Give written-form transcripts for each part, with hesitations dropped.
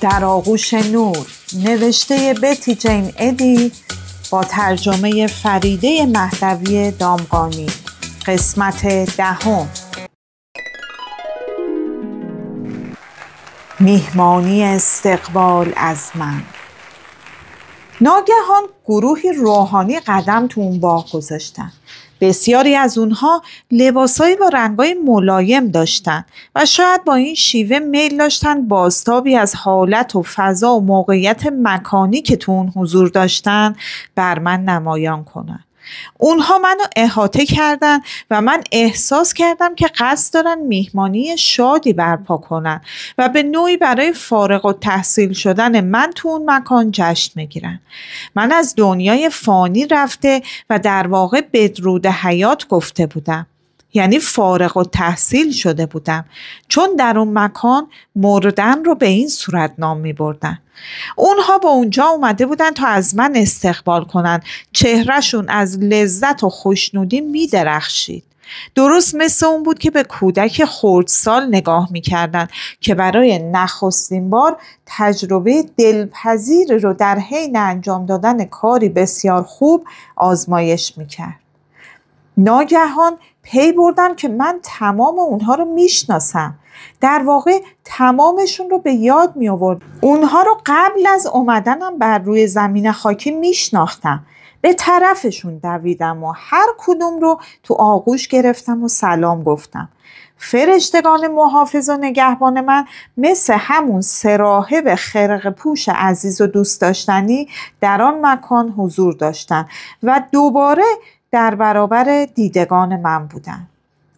در آغوش نور، نوشته بتی جین ادی با ترجمه فریده مهدوی دامغانی. قسمت 10. میهمانی استقبال از من. ناگهان گروهی روحانی قدم تو اون باغ گذاشتن. بسیاری از اونها لباسایی با رنگای ملایم داشتن و شاید با این شیوه میل داشتن بازتابی از حالت و فضا و موقعیت مکانی که تو اون حضور داشتن بر من نمایان کنن. اونها منو احاطه کردن و من احساس کردم که قصد دارن میهمانی شادی برپا کنن و به نوعی برای فارغ التحصیل شدن من تو اون مکان جشن میگیرن. من از دنیای فانی رفته و در واقع بدرود حیات گفته بودم، یعنی فارغ التحصیل شده بودم، چون در اون مکان مردن رو به این صورت نام می بردن. اونها با اونجا اومده بودن تا از من استقبال کنن. چهرهشون از لذت و خوشنودی می درخشید. درست مثل اون بود که به کودک خردسال نگاه می کردن که برای نخستین بار تجربه دلپذیر رو در حین انجام دادن کاری بسیار خوب آزمایش می کرد. ناگهان پی بردم که من تمام اونها رو میشناسم. در واقع تمامشون رو به یاد می آورد. اونها رو قبل از اومدنم بر روی زمین خاکی میشناختم. به طرفشون دویدم و هر کدوم رو تو آغوش گرفتم و سلام گفتم. فرشتگان محافظ و نگهبان من مثل همون 3 راهب خرقه پوش عزیز و دوست داشتنی در آن مکان حضور داشتن و دوباره در برابر دیدگان من بودن.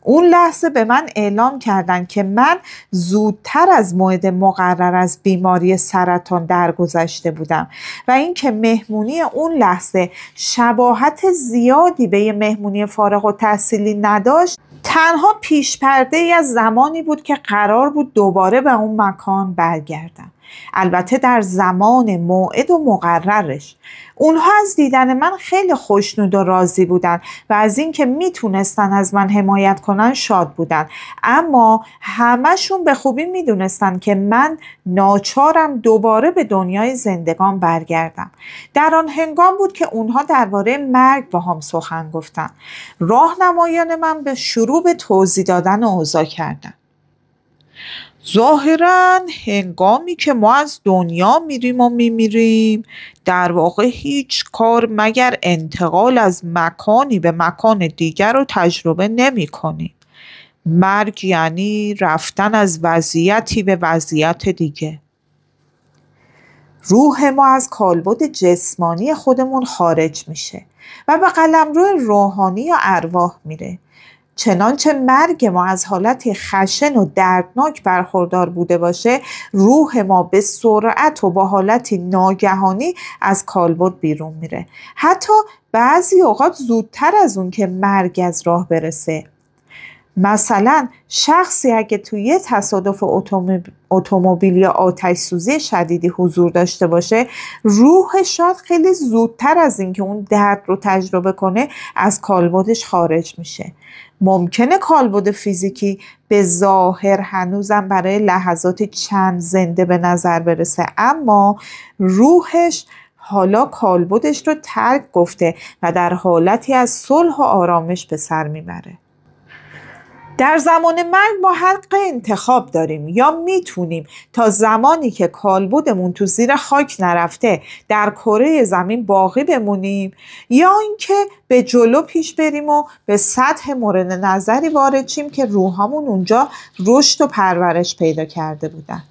اون لحظه به من اعلام کردن که من زودتر از موعد مقرر از بیماری سرطان درگذشته بودم و اینکه مهمونی اون لحظه شباهت زیادی به یه مهمونی فارغ التحصیلی نداشت، تنها پیش پرده ای از زمانی بود که قرار بود دوباره به اون مکان برگردم. البته در زمان موعد و مقررش. اونها از دیدن من خیلی خوشنود و راضی بودن و از اینکه میتونستن از من حمایت کنن شاد بودن، اما همشون به خوبی میدونستن که من ناچارم دوباره به دنیای زندگان برگردم. در آن هنگام بود که اونها درباره مرگ با هم سخن گفتن. راهنمایان من به شروع به توضیح دادن اوضاع کردن. ظاهراً هنگامی که ما از دنیا میریم و میمیریم در واقع هیچ کار مگر انتقال از مکانی به مکان دیگر رو تجربه نمی کنیم. مرگ یعنی رفتن از وضعیتی به وضعیت دیگه. روح ما از کالبد جسمانی خودمون خارج میشه و به قلمرو روحانی یا ارواح میره. چنانچه مرگ ما از حالتی خشن و دردناک برخوردار بوده باشه، روح ما به سرعت و با حالتی ناگهانی از کالبد بیرون میره. حتی بعضی اوقات زودتر از اون که مرگ از راه برسه. مثلا شخصی اگه توی یه تصادف اتومبیل یا آتش سوزی شدیدی حضور داشته باشه، روحش شاید خیلی زودتر از این که اون درد رو تجربه کنه از کالبدش خارج میشه. ممکنه کالبد فیزیکی به ظاهر هنوزم برای لحظات چند زنده به نظر برسه، اما روحش حالا کالبدش رو ترک گفته و در حالتی از صلح و آرامش به سر میبره. در زمان مرگ ما حق انتخاب داریم. یا میتونیم تا زمانی که کالبدمون تو زیر خاک نرفته در کره زمین باقی بمونیم، یا اینکه به جلو پیش بریم و به سطح مورد نظری وارد شیم که روحامون اونجا رشد و پرورش پیدا کرده بودن.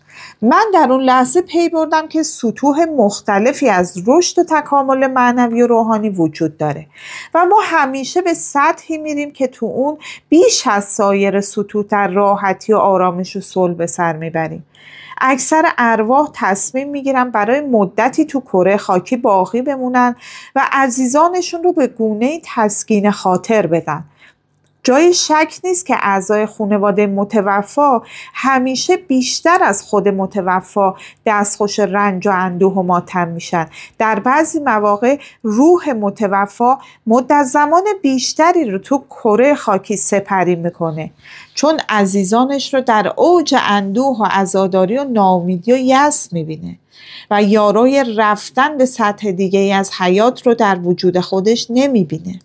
من در اون لحظه پی بردم که سطوح مختلفی از رشد و تکامل معنوی و روحانی وجود داره و ما همیشه به سطحی میریم که تو اون بیش از سایر سطوح در راحتی و آرامش و صلح به سر میبریم. اکثر ارواح تصمیم میگیرن برای مدتی تو کره خاکی باقی بمونن و عزیزانشون رو به گونه‌ای تسکین خاطر بدن. جای شک نیست که اعضای خانواده متوفا همیشه بیشتر از خود متوفا دستخوش رنج و اندوه و ماتم میشن. در بعضی مواقع روح متوفا مدت زمان بیشتری رو تو کره خاکی سپری میکنه، چون عزیزانش رو در اوج اندوه و عزاداری و ناامیدی و یأس میبینه و یارای رفتن به سطح دیگه از حیات رو در وجود خودش نمیبینه.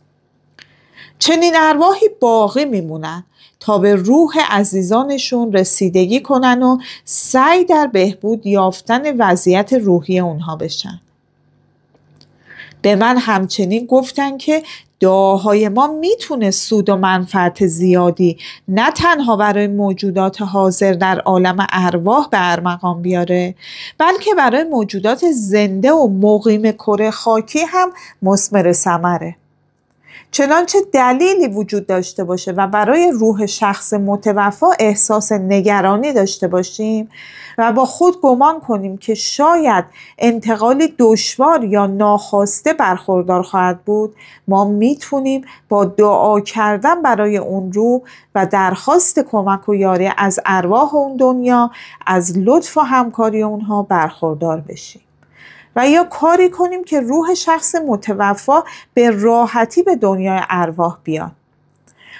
چنین ارواحی باقی میمونن تا به روح عزیزانشون رسیدگی کنن و سعی در بهبود یافتن وضعیت روحی اونها بشن. به من همچنین گفتن که دعاهای ما میتونه سود و منفعت زیادی نه تنها برای موجودات حاضر در عالم ارواح به ارمغان بیاره، بلکه برای موجودات زنده و مقیم کره خاکی هم مثمر ثمره. چنانچه دلیلی وجود داشته باشه و برای روح شخص متوفا احساس نگرانی داشته باشیم و با خود گمان کنیم که شاید انتقالی دشوار یا ناخواسته برخوردار خواهد بود، ما میتونیم با دعا کردن برای اون روح و درخواست کمک و یاری از ارواح اون دنیا از لطف و همکاری اونها برخوردار بشیم و یا کاری کنیم که روح شخص متوفا به راحتی به دنیای ارواح بیاد.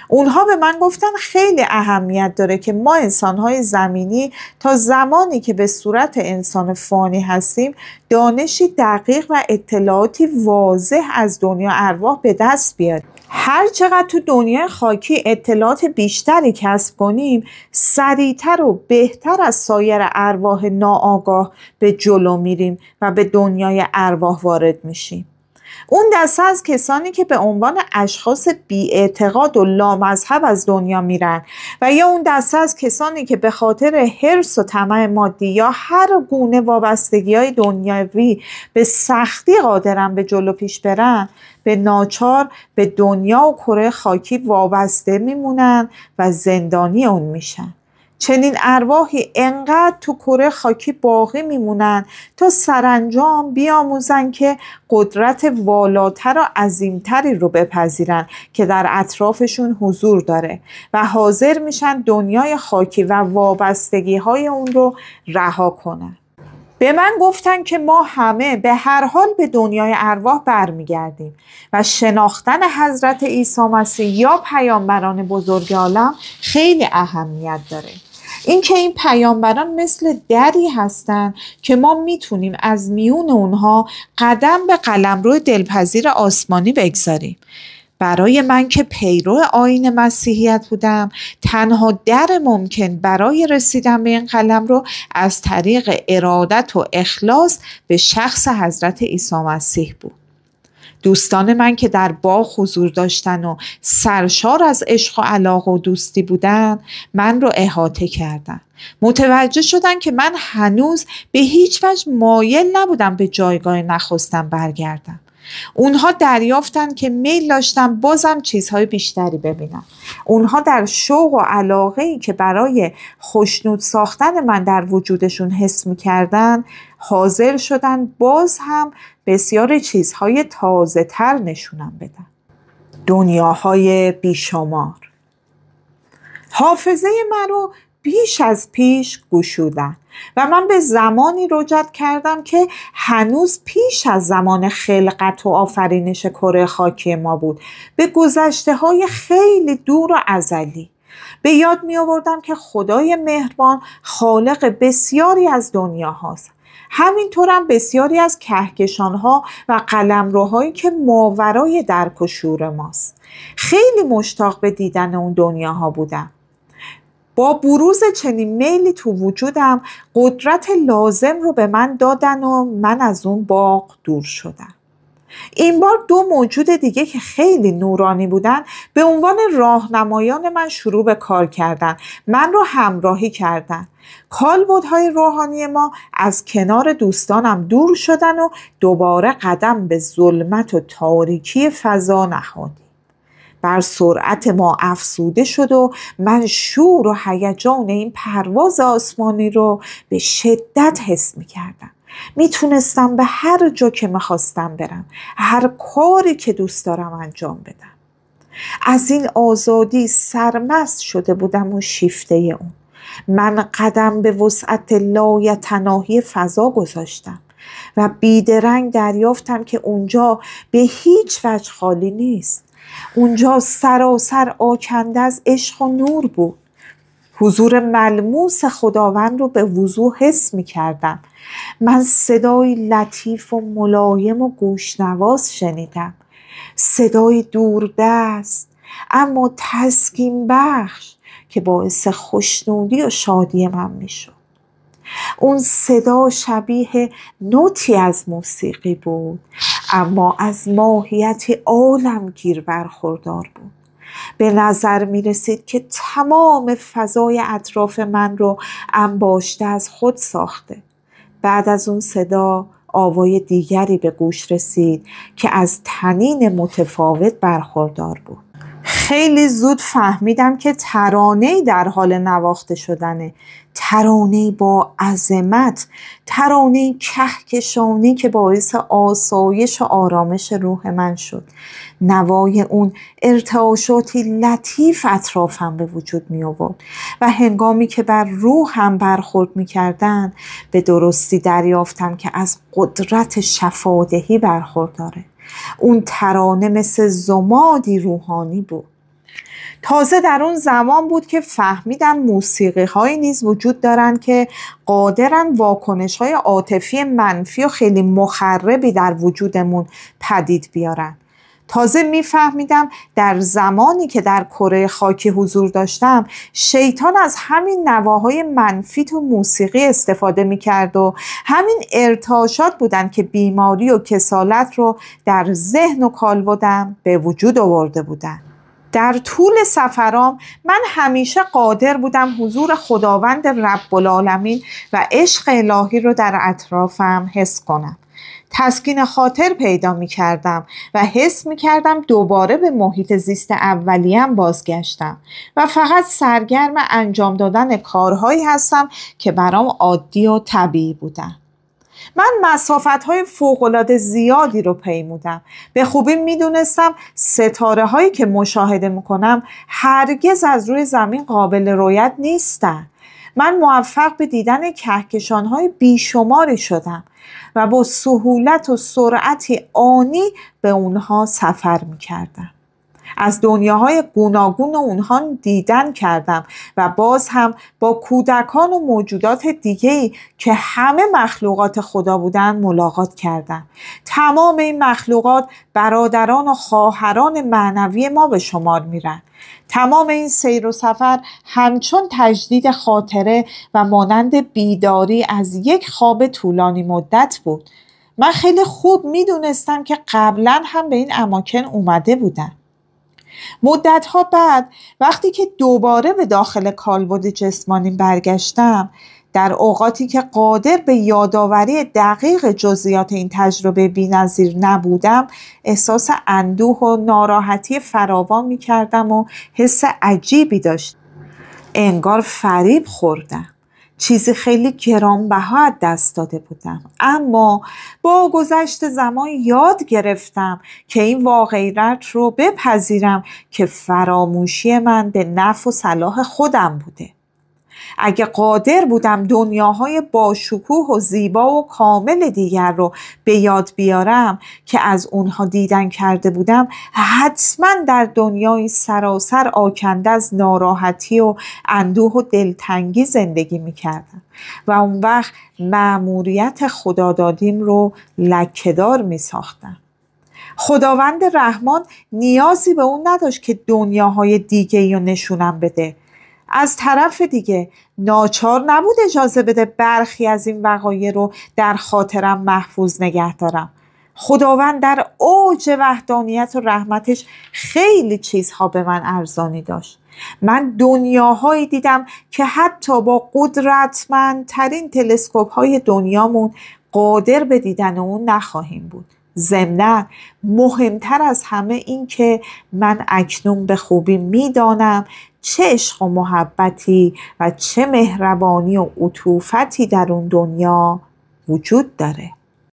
اونها به من گفتن خیلی اهمیت داره که ما انسانهای زمینی تا زمانی که به صورت انسان فانی هستیم دانشی دقیق و اطلاعاتی واضح از دنیا ارواح به دست بیاریم. هر چقدر تو دنیای خاکی اطلاعات بیشتری کسب کنیم، سریعتر و بهتر از سایر ارواح ناآگاه به جلو میریم و به دنیای ارواح وارد میشیم. اون دسته از کسانی که به عنوان اشخاص بی‌اعتقاد و لامذهب از دنیا میرن و یا اون دسته از کسانی که به خاطر حرص و طمع مادی یا هر گونه وابستگی‌های دنیوی به سختی قادرن به جلو پیش برن، به ناچار به دنیا و کره خاکی وابسته میمونن و زندانی اون میشن. چنین ارواحی انقدر تو کره خاکی باقی میمونن تا سرانجام بیاموزن که قدرت والاتر و عظیمتری رو بپذیرن که در اطرافشون حضور داره و حاضر میشن دنیای خاکی و وابستگی های اون رو رها کنن. به من گفتن که ما همه به هر حال به دنیای ارواح برمیگردیم و شناختن حضرت عیسی مسیح یا پیامبران بزرگ عالم خیلی اهمیت داره. اینکه این پیامبران مثل دری هستن که ما میتونیم از میون اونها قدم به قلمرو دلپذیر آسمانی بگذاریم. برای من که پیرو آیین مسیحیت بودم، تنها در ممکن برای رسیدن به این قلمرو از طریق ارادت و اخلاص به شخص حضرت عیسی مسیح بود. دوستان من که در باغ حضور داشتن و سرشار از عشق و علاقه و دوستی بودن من رو احاطه کردن. متوجه شدن که من هنوز به هیچ وجه مایل نبودم به جایگاه نخستم برگردم. اونها دریافتن که میل داشتم بازم چیزهای بیشتری ببینم. اونها در شوق و علاقه‌ای که برای خوشنود ساختن من در وجودشون حس می‌کردن حاضر شدن باز هم بسیار چیزهای تازه تر نشونم بدن. دنیاهای بیشمار. حافظه من رو بیش از پیش گشودن و من به زمانی رجوع کردم که هنوز پیش از زمان خلقت و آفرینش کره خاکی ما بود، به گذشته های خیلی دور و ازلی. به یاد می آوردم که خدای مهربان خالق بسیاری از دنیا هاست. همینطور هم بسیاری از کهکشان‌ها و قلمروهایی که ماورای درک و شعور ماست. خیلی مشتاق به دیدن اون دنیاها بودم. با بروز چنین میلی تو وجودم قدرت لازم رو به من دادن و من از اون باغ دور شدم. این بار دو موجود دیگه که خیلی نورانی بودن به عنوان راهنمایان من شروع به کار کردن. من رو همراهی کردن. کالبدهای روحانی ما از کنار دوستانم دور شدن و دوباره قدم به ظلمت و تاریکی فضا نهادیم. بر سرعت ما افزوده شد و من شور و هیجان این پرواز آسمانی رو به شدت حس می کردم. می تونستم به هر جا که می خواستم برم، هر کاری که دوست دارم انجام بدم. از این آزادی سرمست شده بودم و شیفته اون. من قدم به وسعت لایتناهی فضا گذاشتم و بیدرنگ دریافتم که اونجا به هیچ وجه خالی نیست. اونجا سراسر آکنده از عشق و نور بود. حضور ملموس خداوند رو به وضوح حس می کردم. من صدای لطیف و ملایم و گوشنواز شنیدم. صدای دوردست اما تسکین بخش که باعث خوشنودی و شادی من می شد. اون صدا شبیه نوتی از موسیقی بود، اما از ماهیت عالمگیر برخوردار بود. به نظر می رسید که تمام فضای اطراف من رو انباشته از خود ساخته. بعد از اون صدا آوای دیگری به گوش رسید که از طنین متفاوت برخوردار بود. خیلی زود فهمیدم که ترانه‌ای در حال نواخته شدنه، ترانه‌ای با عظمت، ترانه‌ای کهکشانی که باعث آسایش و آرامش روح من شد. نوای اون ارتعاشاتی لطیف اطرافم به وجود می آورد و هنگامی که بر روحم برخورد می کردن به درستی دریافتم که از قدرت شفادهی برخورداره. اون ترانه مثل ضمادی روحانی بود. تازه در اون زمان بود که فهمیدم موسیقی هایی نیز وجود دارن که قادرن واکنش های عاطفی منفی و خیلی مخربی در وجودمون پدید بیارن. تازه میفهمیدم در زمانی که در کره خاکی حضور داشتم شیطان از همین نواهای منفی تو موسیقی استفاده میکرد و همین ارتعاشات بودن که بیماری و کسالت رو در ذهن و کالبدم به وجود آورده بودن. در طول سفرام من همیشه قادر بودم حضور خداوند رب العالمین و عشق الهی رو در اطرافم حس کنم. تسکین خاطر پیدا می کردم و حس می کردم دوباره به محیط زیست اولیه‌ام بازگشتم و فقط سرگرم انجام دادن کارهایی هستم که برام عادی و طبیعی بودن. من مسافت‌های فوق‌العاده زیادی رو پیمودم. به خوبی می‌دونستم ستاره‌هایی که مشاهده می‌کنم هرگز از روی زمین قابل رؤیت نیستن. من موفق به دیدن کهکشان‌های بیشماری شدم و با سهولت و سرعتی آنی به اونها سفر می‌کردم. از دنیاهای گوناگون اونها دیدن کردم و باز هم با کودکان و موجودات دیگه‌ای که همه مخلوقات خدا بودن ملاقات کردم. تمام این مخلوقات برادران و خواهران معنوی ما به شمار میرن. تمام این سیر و سفر همچون تجدید خاطره و مانند بیداری از یک خواب طولانی مدت بود. من خیلی خوب میدونستم که قبلا هم به این اماکن اومده بودم. مدت‌ها بعد وقتی که دوباره به داخل کالبد جسمانی برگشتم، در اوقاتی که قادر به یادآوری دقیق جزئیات این تجربه بی‌نظیر نبودم، احساس اندوه و ناراحتی فراوان می‌کردم و حس عجیبی داشتم. انگار فریب خوردم. چیزی خیلی گرانبها از دست داده بودم، اما با گذشت زمان یاد گرفتم که این واقعیت رو بپذیرم که فراموشی من به نفع و صلاح خودم بوده. اگه قادر بودم دنیاهای باشکوه و زیبا و کامل دیگر رو به یاد بیارم که از اونها دیدن کرده بودم، حتما در دنیای سراسر آکنده از ناراحتی و اندوه و دلتنگی زندگی میکردم و اون وقت مأموریت خدادادیم رو لکه‌دار میساختم. خداوند رحمان نیازی به اون نداشت که دنیاهای دیگه‌ای رو نشونم بده. از طرف دیگه ناچار نبود اجازه بده برخی از این وقایع رو در خاطرم محفوظ نگه دارم. خداوند در اوج وحدانیت و رحمتش خیلی چیزها به من ارزانی داشت. من دنیاهایی دیدم که حتی با قدرتمندترین تلسکوپ های دنیامون قادر به دیدن اون نخواهیم بود. ضمناً مهمتر از همه این که من اکنون به خوبی میدانم چه عشق و محبتی و چه مهربانی و عطوفتی در اون دنیا وجود داره.